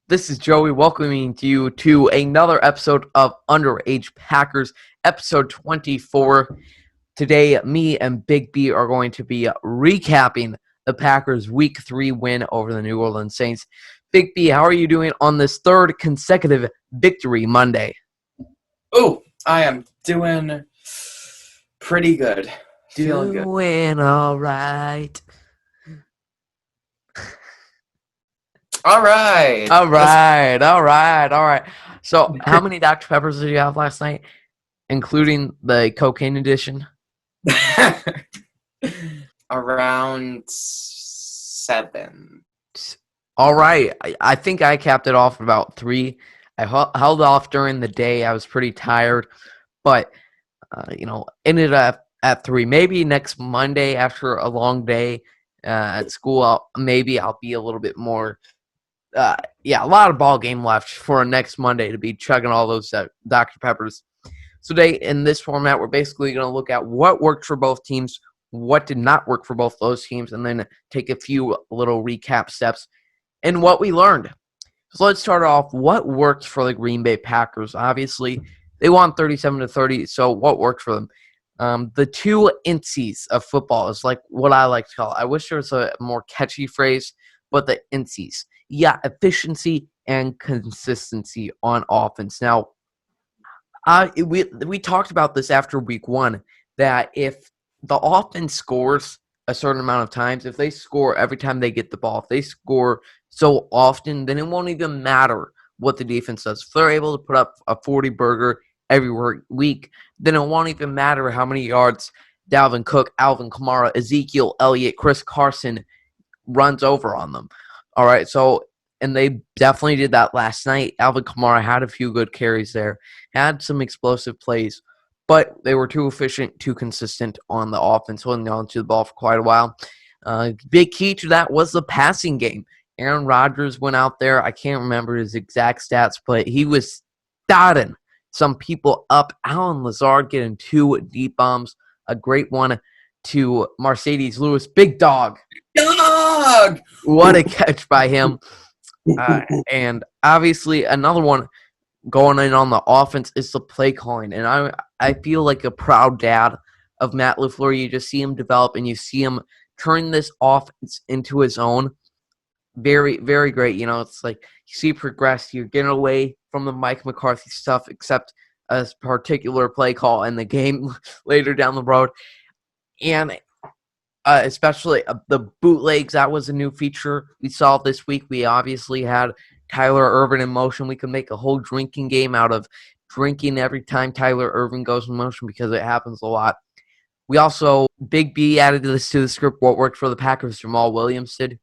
This is Joey welcoming you to another episode of Underage Packers, episode 24. Today, me and Big B are going to be recapping the Packers' Week 3 win over the New Orleans Saints. Big B, how are you doing on this third consecutive victory Monday? Oh, I am doing pretty good. Feeling good. Doing all right. All right. All right. So, how many Dr. Peppers did you have last night, including the cocaine edition? Around 7. All right. I think I capped it off at about 3. I held off during the day. I was pretty tired, but, ended up at 3. Maybe next Monday after a long day at school, I'll be a little bit more. A lot of ball game left for next Monday to be chugging all those Dr. Peppers. So today, in this format, we're basically going to look at what worked for both teams, what did not work for both those teams, and then take a few little recap steps and what we learned. So let's start off. What worked for the Green Bay Packers? Obviously, they won 37-30, so what worked for them? The two incies of football is like what I like to call it. I wish there was a more catchy phrase, but the incies. Yeah, efficiency and consistency on offense. Now, we talked about this after week 1, that if the offense scores a certain amount of times, if they score every time they get the ball, if they score so often, then it won't even matter what the defense does. If they're able to put up a 40-burger every week, then it won't even matter how many yards Dalvin Cook, Alvin Kamara, Ezekiel Elliott, Chris Carson runs over on them. All right, and they definitely did that last night. Alvin Kamara had a few good carries there, had some explosive plays, but they were too efficient, too consistent on the offense, holding on to the ball for quite a while. Big key to that was the passing game. Aaron Rodgers went out there. I can't remember his exact stats, but he was dotting some people up. Alan Lazard getting 2 deep bombs, a great one to Mercedes Lewis. Big dog. What a catch by him. And obviously another one going in on the offense is the play calling. And I feel like a proud dad of Matt LaFleur. You just see him develop and you see him turn this offense into his own. Very, very great. It's like you see progress. You're getting away from the Mike McCarthy stuff, except a particular play call in the game later down the road. And especially the bootlegs, that was a new feature we saw this week. We obviously had Tyler Ervin in motion. We could make a whole drinking game out of drinking every time Tyler Ervin goes in motion because it happens a lot. We also, Big B added this to the script. What worked for the Packers, Jamal Williams did.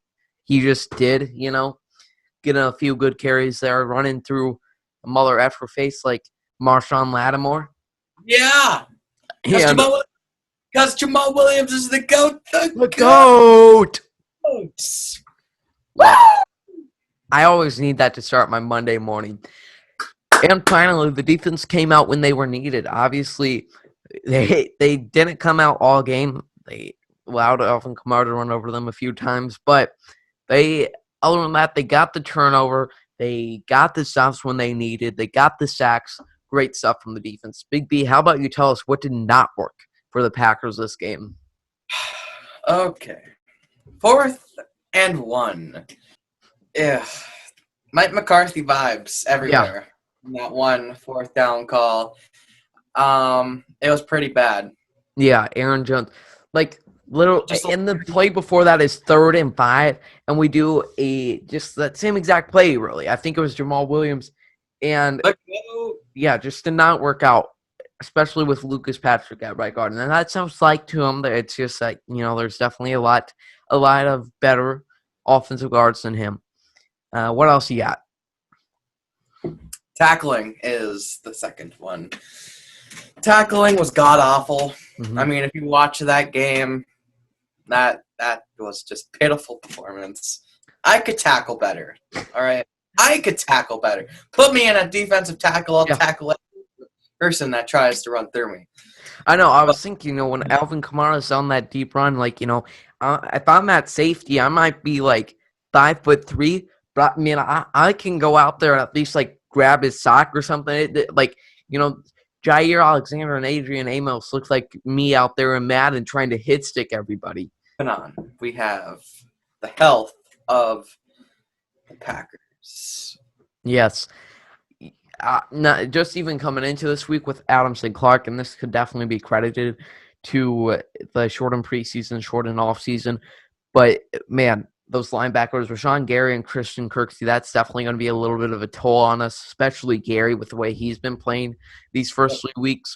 He just did, getting a few good carries there, running through a mother effer face like Marshawn Lattimore. Yeah. Because Jamal Williams is the GOAT. The GOAT. Wow. I always need that to start my Monday morning. And finally, the defense came out when they were needed. Obviously, they didn't come out all game. They allowed Alvin Kamara to run over them a few times, but other than that, they got the turnover. They got the stops when they needed. They got the sacks. Great stuff from the defense. Big B, how about you tell us what did not work for the Packers this game? Okay. 4th and 1. Yeah. Mike McCarthy vibes everywhere. Yeah. That one 4th down call. It was pretty bad. Yeah, Aaron Jones. In the play before that is 3rd and 5, and we do just that same exact play, really. I think it was Jamal Williams. And, just did not work out, especially with Lucas Patrick at right guard. And that sounds like to him that it's just like, there's definitely a lot of better offensive guards than him. What else you got? Tackling is the second one. Tackling was god-awful. Mm-hmm. I mean, if you watch that game, that was just pitiful performance. I could tackle better, all right? I could tackle better. Put me in a defensive tackle, I'll tackle every person that tries to run through me. I know. I was thinking, when Alvin Kamara's on that deep run, if I'm at safety, I might be 5'3", But I mean, I can go out there and at least like grab his sock or something. Like, you know, Jair Alexander and Adrian Amos looks like me out there in Madden trying to hit stick everybody. On, we have the health of the Packers. Yes. Not, just even coming into this week with Adams and Clark, and this could definitely be credited to the shortened preseason, shortened offseason. But, man, those linebackers, Rashawn Gary and Christian Kirksey, that's definitely going to be a little bit of a toll on us, especially Gary with the way he's been playing these first 3 weeks.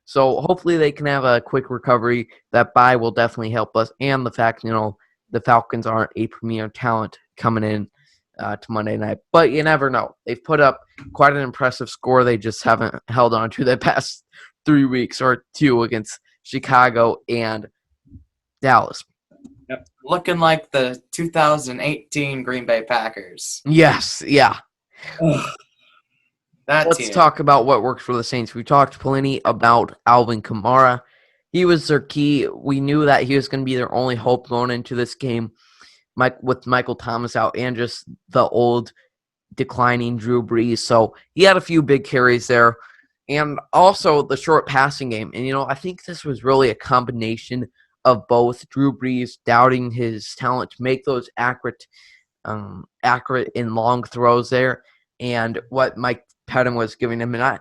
So hopefully they can have a quick recovery. That bye will definitely help us. And the fact, the Falcons aren't a premier talent coming in to Monday night. But you never know. They've put up quite an impressive score. They just haven't held on to the past 3 weeks or 2 against Chicago and Dallas. Yep. Looking like the 2018 Green Bay Packers. Yes, yeah. Let's team. talk about what works for the Saints. We talked plenty about Alvin Kamara. He was their key. We knew that he was going to be their only hope going into this game, with Michael Thomas out and just the old declining Drew Brees. So he had a few big carries there. And also the short passing game. And, I think this was really a combination of both. Drew Brees doubting his talent to make those accurate and long throws there, and what Mike Pettin was giving him. And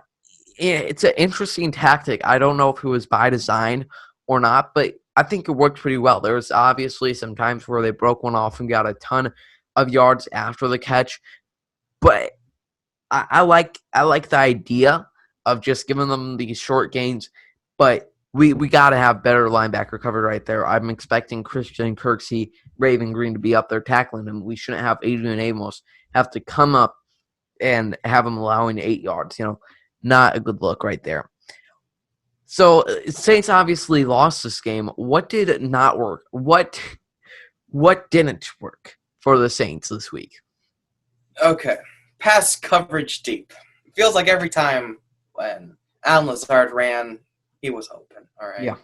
it's an interesting tactic. I don't know if it was by design or not, but I think it worked pretty well. There was obviously some times where they broke one off and got a ton of yards after the catch, but I like the idea of just giving them these short gains, but we got to have better linebacker cover right there. I'm expecting Christian Kirksey, Raven Green to be up there tackling him. We shouldn't have Adrian Amos have to come up and have him allowing 8 yards. Not a good look right there. So Saints obviously lost this game. What did not work? What didn't work for the Saints this week? Okay. Pass coverage deep. It feels like every time when Alan Lazard ran, he was open. All right. Yeah.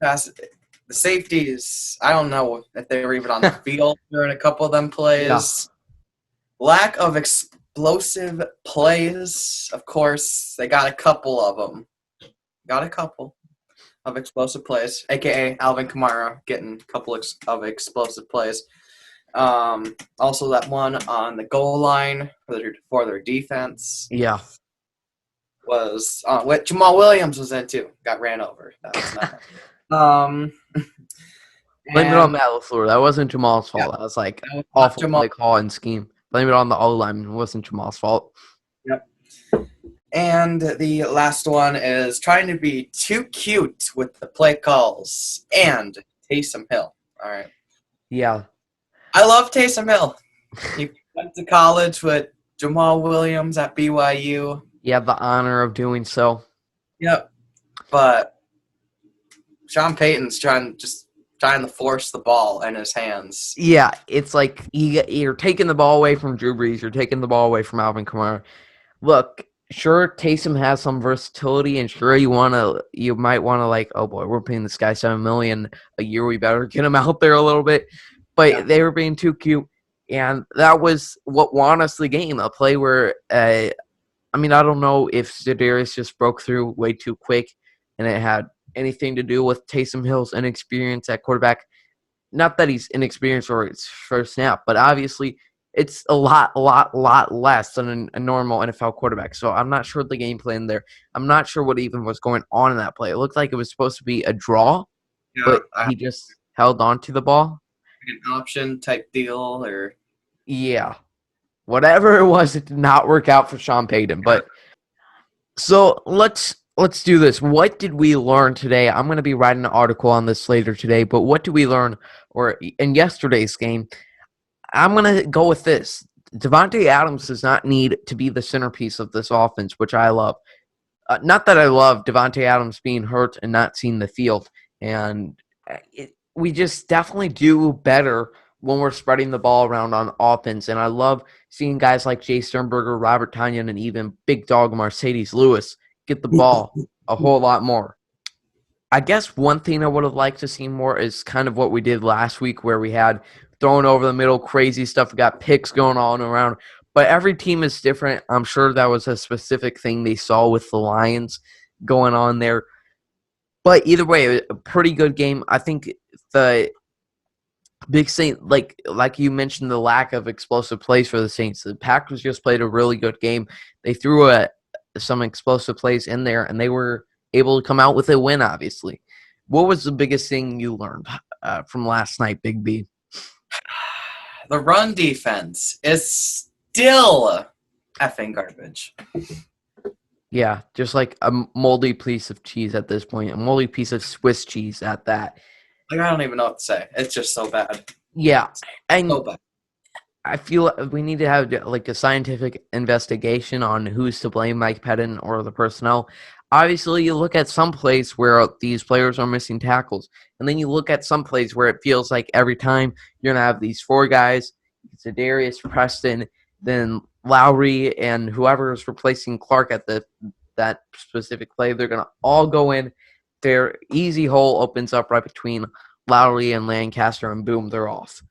The safeties, I don't know if they were even on the field during a couple of them plays. Yeah. Lack of explosive plays, of course. They got a couple of them. Got a couple of explosive plays, a.k.a. Alvin Kamara getting a couple of explosive plays. Also that one on the goal line for their defense. Yeah. Was what Jamal Williams was in too. Got ran over. That was not blame it on Matt LaFleur. That wasn't Jamal's fault. Yeah, that was awful play call and scheme. Blame it on the O-line. It wasn't Jamal's fault. Yep. And the last one is trying to be too cute with the play calls and Taysom Hill. All right. Yeah. I love Taysom Hill. He went to college with Jamal Williams at BYU. You have the honor of doing so. Yep. But Sean Payton's trying to force the ball in his hands. Yeah, it's like you're taking the ball away from Drew Brees. You're taking the ball away from Alvin Kamara. Look, sure, Taysom has some versatility, and sure, you might want to oh boy, we're paying this guy $7 million a year. We better get him out there a little bit. But they were being too cute, and that was what won us the game. A play where, I don't know if Za'Darius just broke through way too quick, and it had anything to do with Taysom Hill's inexperience at quarterback. Not that he's inexperienced or it's first snap, but obviously it's a lot less than a normal NFL quarterback. So I'm not sure the game plan there. I'm not sure what even was going on in that play. It looked like it was supposed to be a draw, but he just held on to the ball. Like an option type deal or... Yeah. Whatever it was, it did not work out for Sean Payton. But so let's do this. What did we learn today? I'm going to be writing an article on this later today, but what did we learn in yesterday's game? I'm going to go with this. Davante Adams does not need to be the centerpiece of this offense, which I love. Not that I love Davante Adams being hurt and not seeing the field. And we just definitely do better when we're spreading the ball around on offense. And I love seeing guys like Jay Sternberger, Robert Tonyan, and even big dog Mercedes Lewis get the ball a whole lot more. I guess one thing I would have liked to see more is kind of what we did last week, where we had thrown over the middle, crazy stuff. We got picks going on around, but every team is different. I'm sure that was a specific thing they saw with the Lions going on there. But either way, a pretty good game. I think the big Saint, like you mentioned, the lack of explosive plays for the Saints. The Packers just played a really good game. They threw some explosive plays in there, and they were able to come out with a win, obviously. What was the biggest thing you learned from last night, Big B? The run defense is still effing garbage. Yeah, just like a moldy piece of cheese at this point, a moldy piece of Swiss cheese at that. Like, I don't even know what to say. It's just so bad. Yeah, and So bad. I feel we need to have like a scientific investigation on who's to blame, Mike Pettin or the personnel. Obviously, you look at some plays where these players are missing tackles, and then you look at some plays where it feels like every time you're gonna have these four guys, Za'Darius, Preston, then Lowry, and whoever is replacing Clark at that specific play, they're gonna all go in. Their easy hole opens up right between Lowry and Lancaster, and boom, they're off.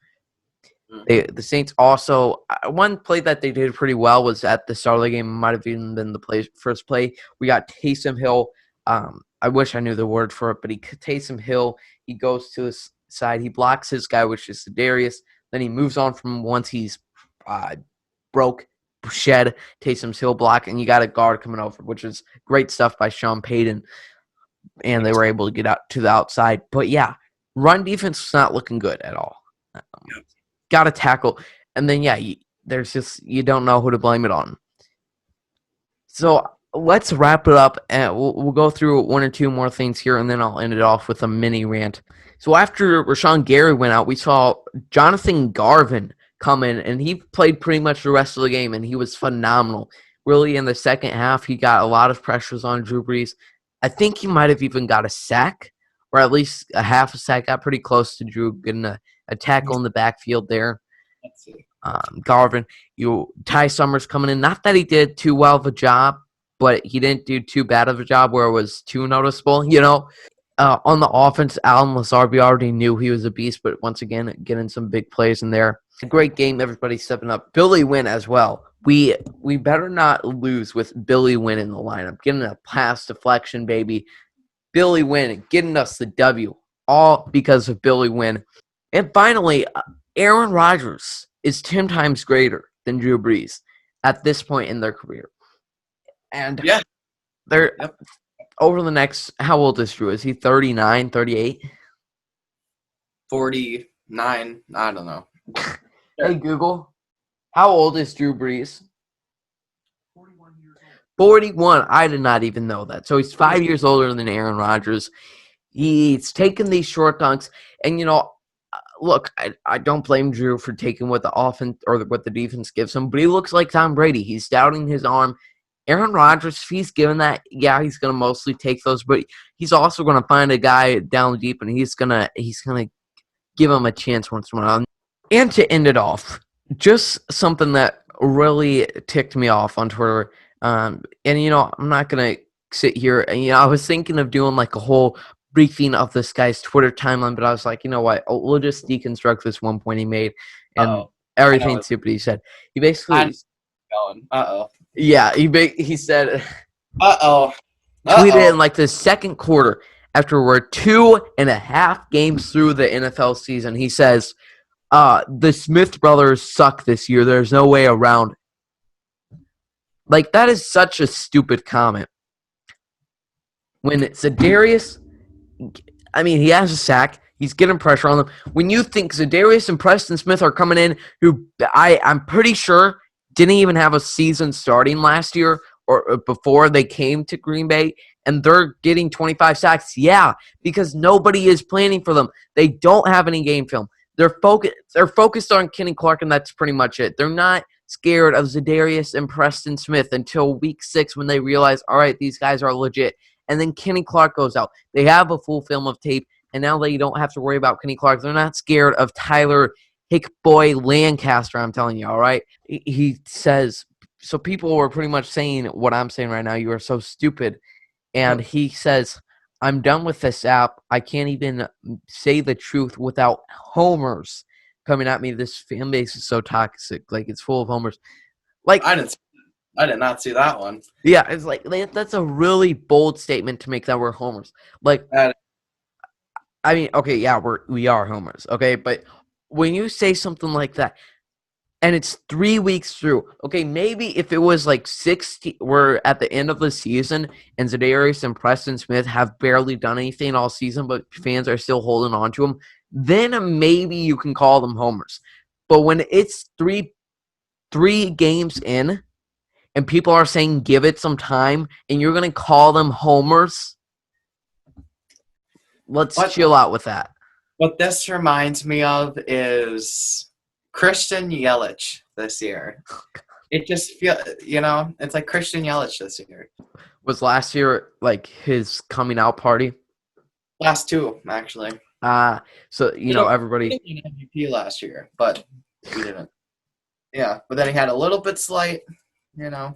The Saints also, one play that they did pretty well was at the start of the game. It might have even been the first play. We got Taysom Hill. I wish I knew the word for it, but Taysom Hill, he goes to his side. He blocks his guy, which is Darius. Then he moves on from once he's shed Taysom's Hill block, and you got a guard coming over, which is great stuff by Sean Payton. And they were able to get out to the outside. But yeah, run defense was not looking good at all. Got to tackle. And then, yeah, you don't know who to blame it on. So let's wrap it up. And we'll go through one or two more things here, and then I'll end it off with a mini rant. So after Rashawn Gary went out, we saw Jonathan Garvin come in, and he played pretty much the rest of the game, and he was phenomenal. Really, in the second half, he got a lot of pressures on Drew Brees. I think he might have even got a sack, or at least a half a sack. Got pretty close to Drew getting a tackle in the backfield there. Garvin, Ty Summers coming in. Not that he did too well of a job, but he didn't do too bad of a job where it was too noticeable, On the offense, Alan Lazard, we already knew he was a beast, but once again, getting some big plays in there. A great game, everybody stepping up. Billy Wynn as well. We better not lose with Billy Wynn in the lineup. Getting a pass deflection, baby. Billy Wynn getting us the W, all because of Billy Wynn. And finally, Aaron Rodgers is 10 times greater than Drew Brees at this point in their career. And they're over the next, how old is Drew? Is he 39, 38? 49, I don't know. Hey, Google, how old is Drew Brees? 41 years old. 41. I did not even know that. So he's 5 years older than Aaron Rodgers. He's taken these short dunks. And, look, I don't blame Drew for taking what the offense or what the defense gives him, but he looks like Tom Brady. He's doubting his arm. Aaron Rodgers, if he's given that, yeah, he's going to mostly take those, but he's also going to find a guy down deep, and he's gonna give him a chance once in a while. And to end it off, just something that really ticked me off on Twitter. And, I'm not going to sit here. And, I was thinking of doing like a whole briefing of this guy's Twitter timeline, but I was like, you know what? We'll just deconstruct this one point he made and everything stupid he said. He basically Yeah, he said tweeted in like the second quarter after we're 2.5 games through the NFL season. He says, the Smith brothers suck this year. There's no way around it. Like, that is such a stupid comment. When Za'Darius, he has a sack. He's getting pressure on them. When you think Za'Darius and Preston Smith are coming in, who I'm pretty sure didn't even have a season starting last year or before they came to Green Bay, and they're getting 25 sacks, yeah, because nobody is planning for them. They don't have any game film. They're focused on Kenny Clark, and that's pretty much it. They're not scared of Za'Darius and Preston Smith until week 6 when they realize, all right, these guys are legit. And then Kenny Clark goes out. They have a full film of tape, and now they don't have to worry about Kenny Clark. They're not scared of Tyler Hickboy Lancaster, I'm telling you, all right? He says, so people were pretty much saying what I'm saying right now, you are so stupid. And he says, I'm done with this app. I can't even say the truth without homers coming at me. This fan base is so toxic. Like, it's full of homers. Like, I did not see that one. yeah, it's like that's a really bold statement to make that we're homers. Like, That, I mean, okay, yeah, we are homers, okay, but when you say something like that, and it's 3 weeks through, okay, maybe if it was like 60, we're at the end of the season, and Za'Darius and Preston Smith have barely done anything all season, but fans are still holding on to them, then maybe you can call them homers. But when it's three games in, and people are saying give it some time, and you're going to call them homers, let's chill out with that. What this reminds me of is Christian Yelich this year. It just feels, it's like Christian Yelich this year. Was last year like his coming out party? Last two, actually. So everybody. He didn't win MVP last year, but he didn't. Yeah, but then he had a little bit slight, run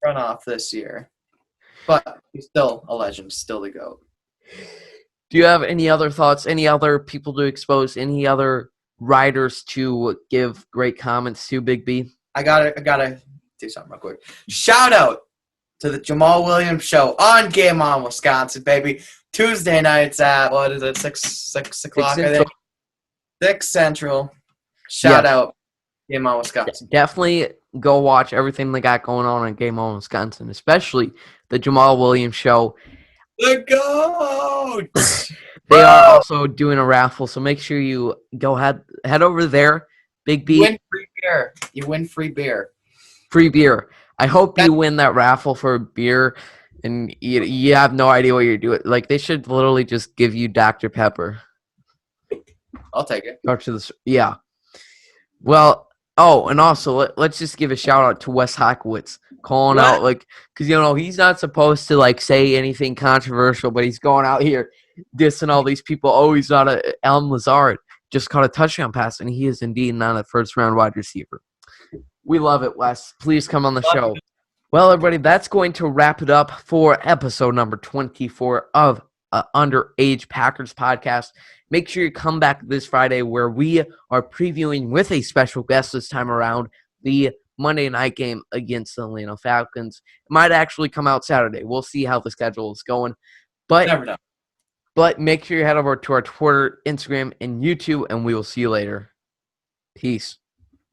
off this year. But he's still a legend, still the GOAT. Do you have any other thoughts? Any other people to expose? Any other writers to give great comments to, Big B? I gotta do something real quick. Shout out to the Jamal Williams Show on Game On Wisconsin, baby. Tuesday nights at, what is it, 6 o'clock, I think? 6 Central. Shout out Game On Wisconsin. Definitely go watch everything they got going on Game On Wisconsin, especially the Jamal Williams Show. The GOAT! They are also doing a raffle, so make sure you go head over there. Big B. You win free beer. You win free beer. Free beer. I hope you win that raffle for beer, and you have no idea what you're doing. Like, they should literally just give you Dr. Pepper. I'll take it. Yeah. Well, and also, let's just give a shout-out to Wes Hockwitz calling out, because, he's not supposed to, say anything controversial, but he's going out here dissing all these people. Oh, he's not Alan Lazard. Just caught a touchdown pass, and he is indeed not a first-round wide receiver. We love it, Wes. Please come on the show. Well, everybody, that's going to wrap it up for episode number 24 of Underage Packers podcast. Make sure you come back this Friday where we are previewing with a special guest this time around the Monday night game against the Atlanta Falcons. It might actually come out Saturday. We'll see how the schedule is going. But never know. But make sure you head over to our Twitter, Instagram, and YouTube, and we will see you later. Peace.